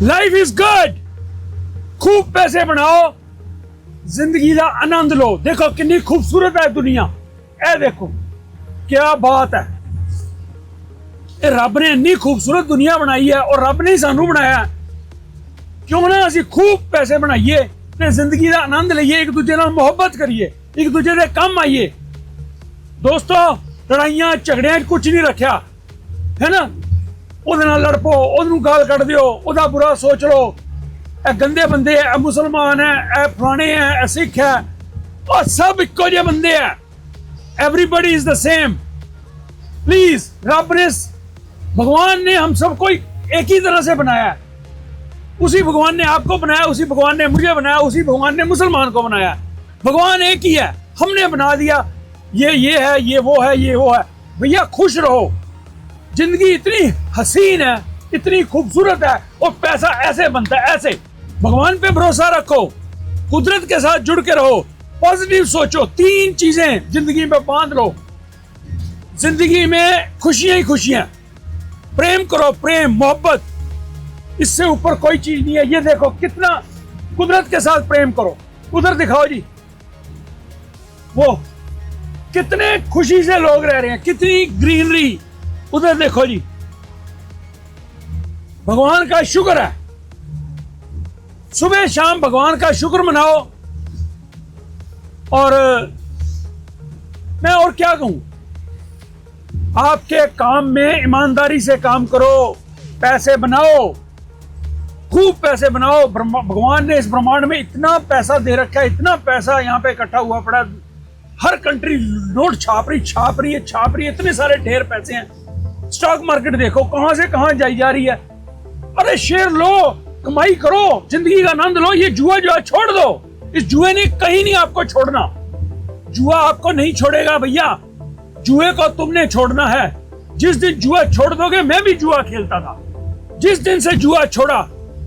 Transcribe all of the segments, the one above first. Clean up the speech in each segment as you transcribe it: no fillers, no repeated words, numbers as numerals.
Life is good, खूब पैसे बनाओ, जिंदगी का आनंद लो। देखो कितनी खूबसूरत है दुनिया, ए देखो क्या बात है। रब ने इतनी खूबसूरत दुनिया बनाई है और रब ने ही सानू बनाया। क्यों ना असी खूब पैसे बनाइए ते जिंदगी का आनंद लईए, एक दूजे नाल मोहब्बत करिए, एक दूजे दे काम आइए। दोस्तों लड़ाइयां झगड़ियां कुछ नहीं रखा है ना, ਉਹਦੇ ਨਾਲ लड़ पो, ਉਹਨੂੰ गाल कट दियो, ਉਹਦਾ बुरा सोच लो, ए गंदे बंदे है, मुसलमान है, ए फलाने है, ए सिख है, और सब इक्को जे बंदे है। Everybody is the same. Please रब ने, भगवान ने हम सबको एक ही तरह से बनाया है। उसी भगवान ने आपको बनाया, उसी भगवान ने मुझे बनाया, उसी भगवान ने मुसलमान को बनाया। भगवान एक ही है, हमने बना दिया ये है, ये वो है, ये वो है। भैया खुश रहो, जिंदगी इतनी हसीन है, इतनी खूबसूरत है, और पैसा ऐसे बनता है, ऐसे। भगवान पे भरोसा रखो, कुदरत के साथ जुड़ के रहो, पॉजिटिव सोचो। 3 चीजें जिंदगी में बांध लो। जिंदगी में खुशियां ही खुशियां, प्रेम करो, प्रेम मोहब्बत, इससे ऊपर कोई चीज नहीं है। ये देखो कितना कुदरत के साथ प्रेम करो। उधर दिखाओ जी, वो कितने खुशी से लोग रह रहे हैं, कितनी ग्रीनरी। उधर देखो जी, भगवान का शुक्र है। सुबह शाम भगवान का शुक्र मनाओ। और मैं और क्या कहूं, आपके काम में ईमानदारी से काम करो, पैसे बनाओ, खूब पैसे बनाओ। भगवान ने इस ब्रह्मांड में इतना पैसा दे रखा है, इतना पैसा यहाँ पे इकट्ठा हुआ पड़ा। हर कंट्री नोट छाप रही है, इतने सारे ढेर पैसे हैं। स्टॉक मार्केट देखो कहां से कहां जाई जा रही है। अरे शेयर लो, कमाई करो, जिंदगी का आनंद लो। ये जुआ जो है छोड़ दो, इस जुए ने कहीं नहीं आपको छोड़ना। जुआ आपको नहीं छोड़ेगा भैया, जुए को तुमने छोड़ना है। जिस दिन जुआ छोड़ दोगे, मैं भी जुआ खेलता था, जिस दिन से जुआ छोड़ा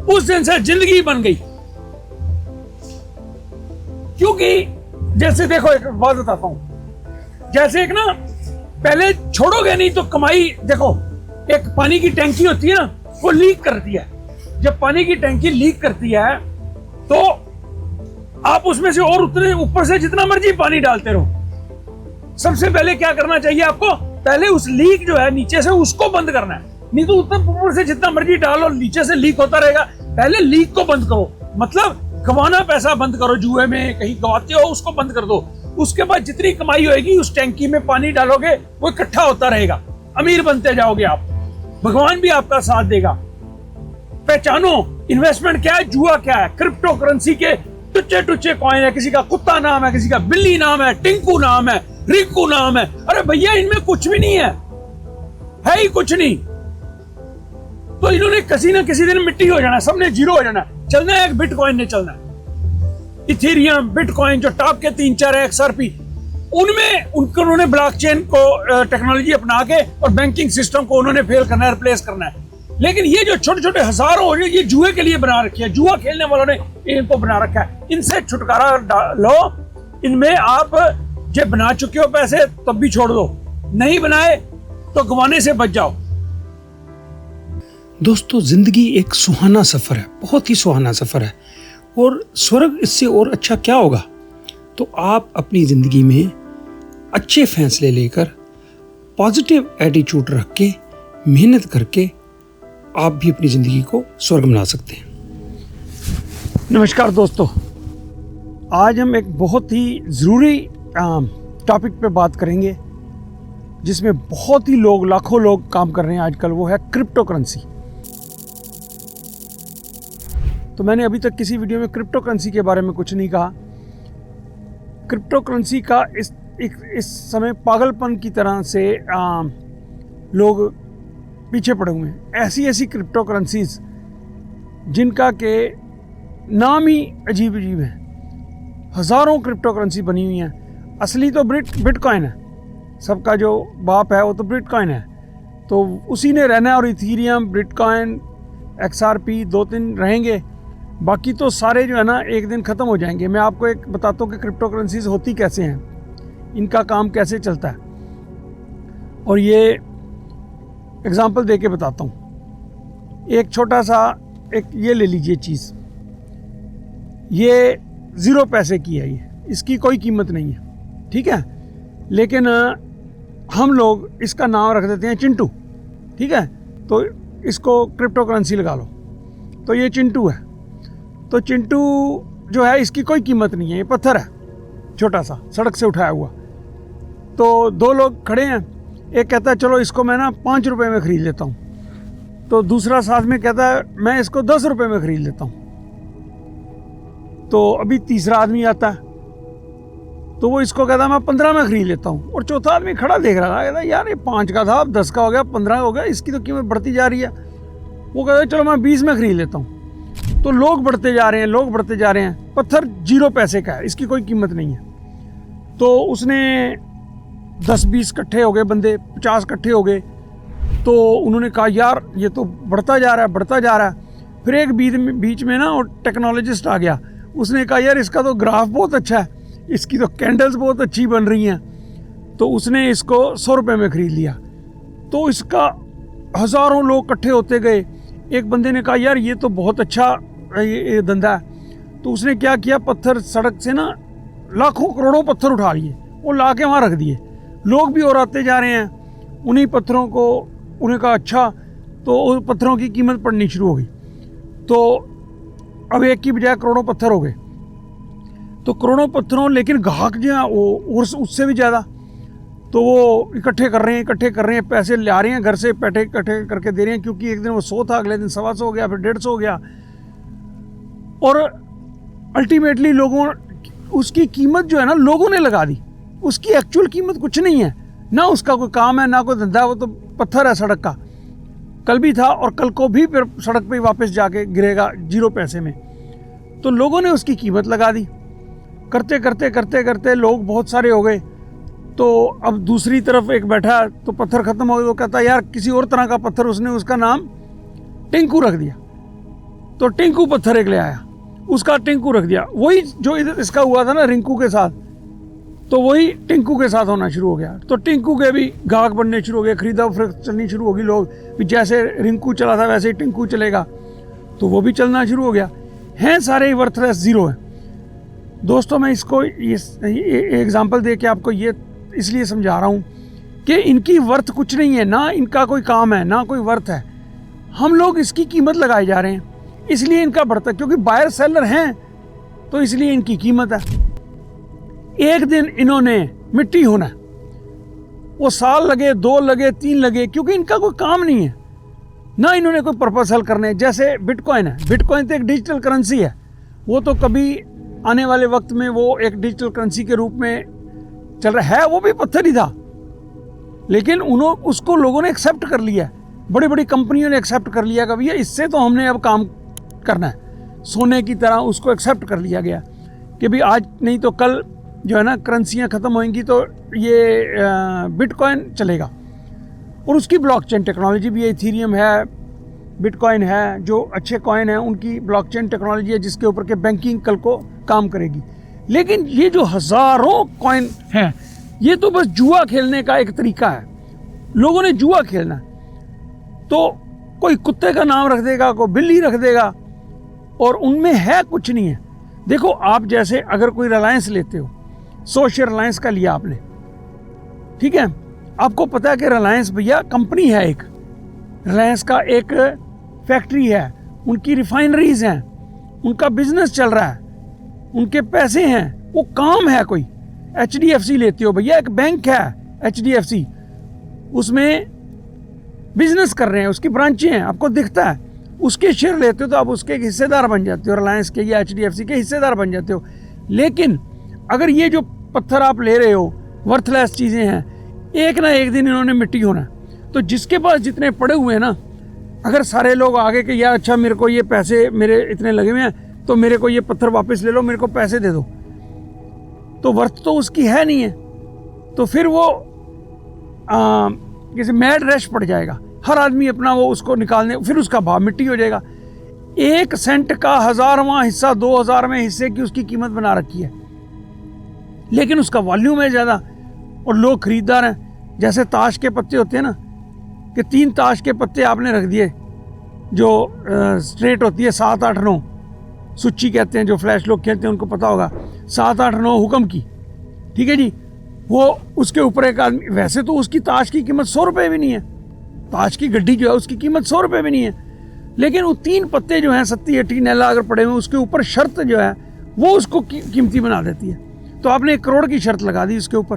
उस दिन से जिंदगी बन गई। क्योंकि जैसे देखो एक बात बताता हूं, जैसे एक ना पहले छोड़ोगे नहीं तो कमाई। देखो एक पानी की टैंकी होती है ना, वो लीक करती है। जब पानी की टैंकी लीक करती है तो आप उसमें से और उतने ऊपर से जितना मर्जी पानी डालते रहो। सबसे पहले क्या करना चाहिए आपको, पहले उस लीक जो है नीचे से उसको बंद करना है। नहीं तो ऊपर से जितना मर्जी डालो, नीचे से लीक होता रहेगा। पहले लीक को बंद करो, मतलब गंवाना पैसा बंद करो। जुए में कहीं गंवाते हो उसको बंद कर दो। उसके बाद जितनी कमाई होगी उस टैंकी में पानी डालोगे, वो इकट्ठा होता रहेगा, अमीर बनते जाओगे आप। भगवान भी आपका साथ देगा। पहचानो इन्वेस्टमेंट क्या है, जुआ क्या है। क्रिप्टो करेंसी के टुच्चे कॉइन है, किसी का कुत्ता नाम है, किसी का बिल्ली नाम है, टिंकू नाम है, रिंकू नाम है। अरे भैया इनमें कुछ भी नहीं है ही कुछ नहीं। तो इन्होंने किसी न किसी दिन मिट्टी हो जाना है, सबने जीरो हो जाना है। चलना है एक बिटकॉइन ने चलना है। इथेरियम, बिटकॉइन जो टॉप के 3-4 XRP, उनमें उन्होंने ब्लॉकचेन को टेक्नोलॉजी अपना के और बैंकिंग सिस्टम को उन्होंने फेल करना है, रिप्लेस करना है। लेकिन ये जो छोटे छोटे हजारों हो, ये जुए के लिए बना रखी है, जुआ खेलने वालों ने इनको बना रखा है। इनसे छुटकारा लो। इनमें आप जब बना चुके हो पैसे तब भी छोड़ दो, नहीं बनाए तो गंवाने से बच जाओ। दोस्तों जिंदगी एक सुहाना सफर है, बहुत ही सुहाना सफर है, और स्वर्ग इससे और अच्छा क्या होगा। तो आप अपनी जिंदगी में अच्छे फैसले लेकर, पॉजिटिव एटीट्यूड रख के, मेहनत करके आप भी अपनी जिंदगी को स्वर्ग बना सकते हैं। नमस्कार दोस्तों, आज हम एक बहुत ही ज़रूरी टॉपिक पे बात करेंगे जिसमें बहुत ही लोग, लाखों लोग काम कर रहे हैं आजकल। वो है क्रिप्टो करेंसी। तो मैंने अभी तक किसी वीडियो में क्रिप्टो करेंसी के बारे में कुछ नहीं कहा। क्रिप्टो करेंसी का इस समय पागलपन की तरह से लोग पीछे पड़े हुए हैं। ऐसी क्रिप्टो करेंसीज जिनका के नाम ही अजीब अजीब हैं। हज़ारों क्रिप्टो करेंसी बनी हुई हैं। असली तो बिटकॉइन है, सबका जो बाप है वो तो बिटकॉइन है, तो उसी ने रहना है। और इथेरियम, बिटकॉइन, XRP 2-3 रहेंगे, बाकी तो सारे जो है ना एक दिन ख़त्म हो जाएंगे। मैं आपको एक बताता हूँ कि क्रिप्टो करेंसीज होती कैसे हैं, इनका काम कैसे चलता है, और ये एग्जांपल दे के बताता हूँ। एक छोटा सा एक ये ले लीजिए चीज़, ये 0 पैसे की है, ये इसकी कोई कीमत नहीं है, ठीक है, लेकिन हम लोग इसका नाम रख देते हैं चिंटू, ठीक है, तो इसको क्रिप्टो करेंसी लगा लो, तो ये चिंटू है। तो चिंटू जो है इसकी कोई कीमत नहीं है, ये पत्थर है छोटा सा, सड़क से उठाया हुआ। तो 2 लोग खड़े हैं, एक कहता है चलो इसको मैं ना 5 रुपए में ख़रीद लेता हूँ, तो दूसरा साथ में कहता है मैं इसको 10 रुपए में ख़रीद लेता हूँ। तो अभी तीसरा आदमी आता है, तो वो इसको कहता है मैं 15 में ख़रीद लेता हूँ, और चौथा आदमी खड़ा देख रहा था, कहता है यार ये 5 का था, अब 10 का हो गया, 15 हो गया, इसकी तो कीमत बढ़ती जा रही है। वो कहता है चलो मैं 20 में ख़रीद लेता हूँ। तो लोग बढ़ते जा रहे हैं, लोग बढ़ते जा रहे हैं, पत्थर 0 पैसे का है, इसकी कोई कीमत नहीं है। तो उसने 10-20 इकट्ठे हो गए बंदे, 50 इकट्ठे हो गए, तो उन्होंने कहा यार ये तो बढ़ता जा रहा है, बढ़ता जा रहा है। फिर एक बीच में ना वो टेक्नोलॉजिस्ट आ गया, उसने कहा यार इसका तो ग्राफ बहुत अच्छा है, इसकी तो कैंडल्स बहुत अच्छी बन रही हैं, तो उसने इसको 100 रुपये में ख़रीद लिया। तो इसका हज़ारों लोग इकट्ठे होते गए। एक बंदे ने कहा यार ये तो बहुत अच्छा ये धंधा है, तो उसने क्या किया, पत्थर सड़क से ना लाखों करोड़ों पत्थर उठा लिए, वो ला के वहाँ रख दिए। लोग भी और आते जा रहे हैं, उन्हीं पत्थरों को उन्हें कहा अच्छा, तो उन पत्थरों की कीमत पड़नी शुरू हो गई। तो अब एक की बजाय करोड़ों पत्थर हो गए, तो करोड़ों पत्थरों, लेकिन ग्राहक जो है वो उससे भी ज़्यादा, तो वो इकट्ठे कर रहे हैं, पैसे ला रहे हैं घर से, पैसे इकट्ठे करके दे रहे हैं, क्योंकि एक दिन वो 100 था, अगले दिन 125 हो गया, फिर 150 हो गया, और अल्टीमेटली लोगों उसकी कीमत जो है ना लोगों ने लगा दी, उसकी एक्चुअल कीमत कुछ नहीं है, ना उसका कोई काम है ना कोई धंधा, वो तो पत्थर है सड़क का, कल भी था और कल को भी फिर सड़क पे वापस जाके गिरेगा 0 पैसे में। तो लोगों ने उसकी कीमत लगा दी, करते करते करते करते लोग बहुत सारे हो गए। तो अब दूसरी तरफ एक बैठा, तो पत्थर ख़त्म हो गए, वो कहता है यार किसी और तरह का पत्थर, उसने उसका नाम टिंकू रख दिया। तो टिंकू पत्थर एक ले आया, उसका टिंकू रख दिया, वही जो इधर इसका हुआ था ना रिंकू के साथ, तो वही टिंकू के साथ होना शुरू हो गया। तो टिंकू के भी ग्राहक बनने शुरू हो गए, खरीदा फरोख्त चलनी शुरू होगी, लोग भी जैसे रिंकू चला था वैसे ही टिंकू चलेगा, तो वो भी चलना शुरू हो गया। हैं सारे वर्थलेस, 0 है। दोस्तों मैं इसको ये एग्जाम्पल दे के आपको ये इसलिए समझा रहा हूँ कि इनकी वर्थ कुछ नहीं है, ना इनका कोई काम है ना कोई वर्थ है, हम लोग इसकी कीमत लगाए जा रहे हैं, इसलिए इनका बढ़ता है, क्योंकि बायर सेलर हैं तो इसलिए इनकी कीमत है। एक दिन इन्होंने मिट्टी होना है, वो साल लगे, 2 लगे, 3 लगे, क्योंकि इनका कोई काम नहीं है, ना इन्होंने कोई पर्पस हल करने। जैसे बिटकॉइन है, बिटकॉइन तो एक डिजिटल करेंसी है, वो तो कभी आने वाले वक्त में वो एक डिजिटल करेंसी के रूप में चल रहा है, वो भी पत्थर ही था, लेकिन उसको लोगों ने एक्सेप्ट कर लिया, बड़ी बड़ी कंपनियों ने एक्सेप्ट कर लिया कि भैया इससे तो हमने अब काम करना है, सोने की तरह उसको एक्सेप्ट कर लिया गया कि भाई आज नहीं तो कल जो है ना करेंसियाँ ख़त्म होंगी तो ये बिटकॉइन चलेगा। और उसकी ब्लॉकचेन टेक्नोलॉजी भी है, इथीरियम है, बिटकॉइन है, जो अच्छे कॉइन हैं उनकी ब्लॉकचेन टेक्नोलॉजी है जिसके ऊपर के बैंकिंग कल को काम करेगी। लेकिन ये जो हज़ारों कॉइन हैं, ये तो बस जुआ खेलने का एक तरीका है, लोगों ने जुआ खेलना है, तो कोई कुत्ते का नाम रख देगा, कोई बिल्ली रख देगा, और उनमें है कुछ नहीं है। देखो आप जैसे अगर कोई रिलायंस लेते हो, 100 शेयर रिलायंस का लिया आपने, ठीक है, आपको पता है कि रिलायंस भैया कंपनी है, एक रिलायंस का एक फैक्ट्री है, उनकी रिफाइनरीज हैं, उनका बिजनेस चल रहा है, उनके पैसे हैं, वो काम है। कोई HDFC लेते हो भैया, एक बैंक है HDFC, उसमें बिजनेस कर रहे हैं, उसकी ब्रांचें हैं, आपको दिखता है, उसके शेयर लेते हो तो आप उसके हिस्सेदार बन जाते हो, रिलायंस के या HDFC के हिस्सेदार बन जाते हो। लेकिन अगर ये जो पत्थर आप ले रहे हो, वर्थलेस चीज़ें हैं, एक ना एक दिन इन्होंने मिट्टी होना है। तो जिसके पास जितने पड़े हुए हैं ना, अगर सारे लोग आगे कि यार अच्छा मेरे को ये पैसे मेरे इतने लगे हुए हैं, तो मेरे को ये पत्थर वापस ले लो, मेरे को पैसे दे दो, तो वर्थ तो उसकी है नहीं है, तो फिर वो जैसे मैड रश पड़ जाएगा, हर आदमी अपना वो उसको निकालने, फिर उसका भाव मिट्टी हो जाएगा। 1 सेंट का 1000वां हिस्सा 2000वें हिस्से की उसकी कीमत बना रखी है, लेकिन उसका वॉल्यूम है ज़्यादा और लोग खरीदार हैं। जैसे ताश के पत्ते होते हैं ना, कि 3 ताश के पत्ते आपने रख दिए जो स्ट्रेट होती है 7 8 9 सुच्ची कहते हैं, जो फ्लैश लोग खेलते हैं उनको पता होगा, 7 8 9 हुक्म की, ठीक है जी। वो उसके ऊपर एक आदमी, वैसे तो उसकी ताश की कीमत 100 रुपये भी नहीं है, ताश की गड्डी जो है उसकी कीमत 100 रुपये भी नहीं है, लेकिन वो 3 पत्ते जो हैं 70 80 नैला अगर पड़े हुए उसके ऊपर शर्त जो है वो उसको कीमती बना देती है। तो आपने 1 करोड़ की शर्त लगा दी उसके ऊपर,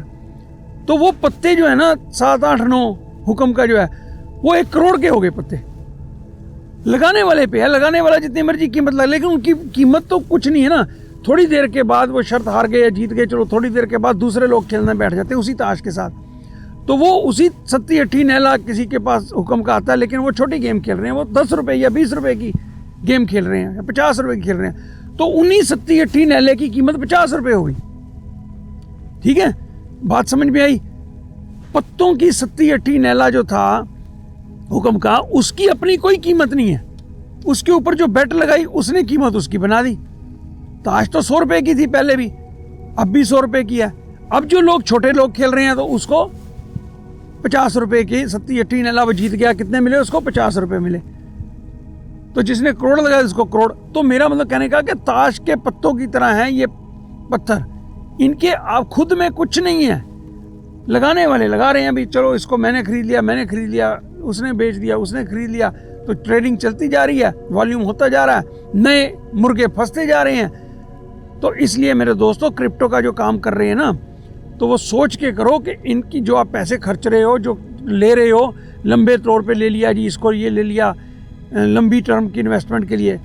तो वो पत्ते जो है ना 7 8 9 हुक्म का जो है वो 1 करोड़ के हो गए पत्ते। लगाने वाले पे है, लगाने वाला जितनी मर्जी कीमत लगा, लेकिन उनकी कीमत तो कुछ नहीं है ना। थोड़ी देर के बाद वो शर्त हार गए या जीत गए, चलो थोड़ी देर के बाद दूसरे लोग खेलने बैठ जाते हैं उसी ताश के साथ, तो वो उसी 70 80 नैला किसी के पास हुक्म का आता है, लेकिन वो छोटी गेम खेल रहे हैं, वो 10 रुपये या 20 रुपये की गेम खेल रहे हैं या 50 रुपये की खेल रहे हैं, तो उन्हीं 70 80 नैले की कीमत 50 रुपये हो गई। ठीक है, बात समझ में आई। पत्तों की 70 80 नैला जो था हुक्म का, उसकी अपनी कोई कीमत नहीं है, उसके ऊपर जो बेट लगाई उसने कीमत उसकी बना दी। ताश तो 100 रुपये की थी पहले भी, अब भी 100 रुपये की है। अब जो लोग छोटे लोग खेल रहे हैं तो उसको 50 रुपये की 70 80 नैला वो जीत गया, कितने मिले उसको? 50 रुपये मिले। तो जिसने करोड़ लगाया उसको करोड़। तो मेरा मतलब कहने का कि ताश के पत्तों की तरह हैं ये पत्थर, इनके आप खुद में कुछ नहीं है, लगाने वाले लगा रहे हैं। अभी चलो इसको मैंने खरीद लिया, उसने बेच दिया, उसने खरीद लिया, तो ट्रेडिंग चलती जा रही है, वॉल्यूम होता जा रहा है, नए मुर्गे फंसते जा रहे हैं। तो इसलिए मेरे दोस्तों, क्रिप्टो का जो काम कर रहे हैं ना, तो वो सोच के करो कि इनकी जो आप पैसे खर्च रहे हो, जो ले रहे हो, लंबे तौर पे ले लिया जी, इसको ये ले लिया लंबी टर्म की इन्वेस्टमेंट के लिए।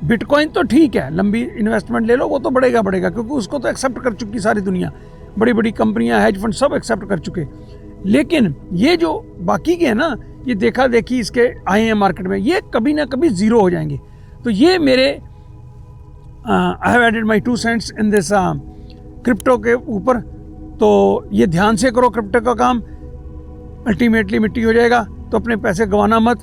बिटकॉइन तो ठीक है, लंबी इन्वेस्टमेंट ले लो, वो तो बढ़ेगा, क्योंकि उसको तो एक्सेप्ट कर चुकी सारी दुनिया, बड़ी बड़ी कंपनियां, हेज फंड सब एक्सेप्ट कर चुके। लेकिन ये जो बाकी के हैं ना, ये देखा देखी इसके आए हैं मार्केट में, ये कभी ना कभी ज़ीरो हो जाएंगे। तो ये मेरे I have added my 2 cents in this crypto के ऊपर। तो ये ध्यान से करो क्रिप्टो का काम, अल्टीमेटली मिट्टी हो जाएगा। तो अपने पैसे गंवाना मत।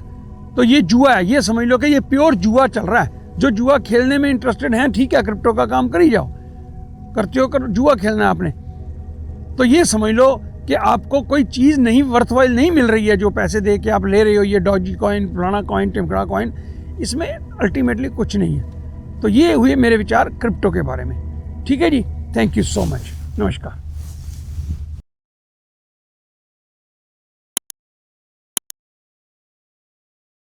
तो ये जुआ है, ये समझ लो कि ये प्योर जुआ चल रहा है। जो जुआ खेलने में इंटरेस्टेड हैं, ठीक है, क्रिप्टो का काम कर ही जाओ, करते हो जुआ खेलना है आपने, तो ये समझ लो कि आपको कोई चीज़ नहीं, वर्थवाइल नहीं मिल रही है जो पैसे दे के आप ले रहे हो। ये डॉजी कॉइन, फलाना कॉइन, टिमकड़ा कॉइन, इसमें अल्टीमेटली कुछ नहीं है। तो ये हुए मेरे विचार क्रिप्टो के बारे में। ठीक है जी, थैंक यू सो मच, नमस्कार।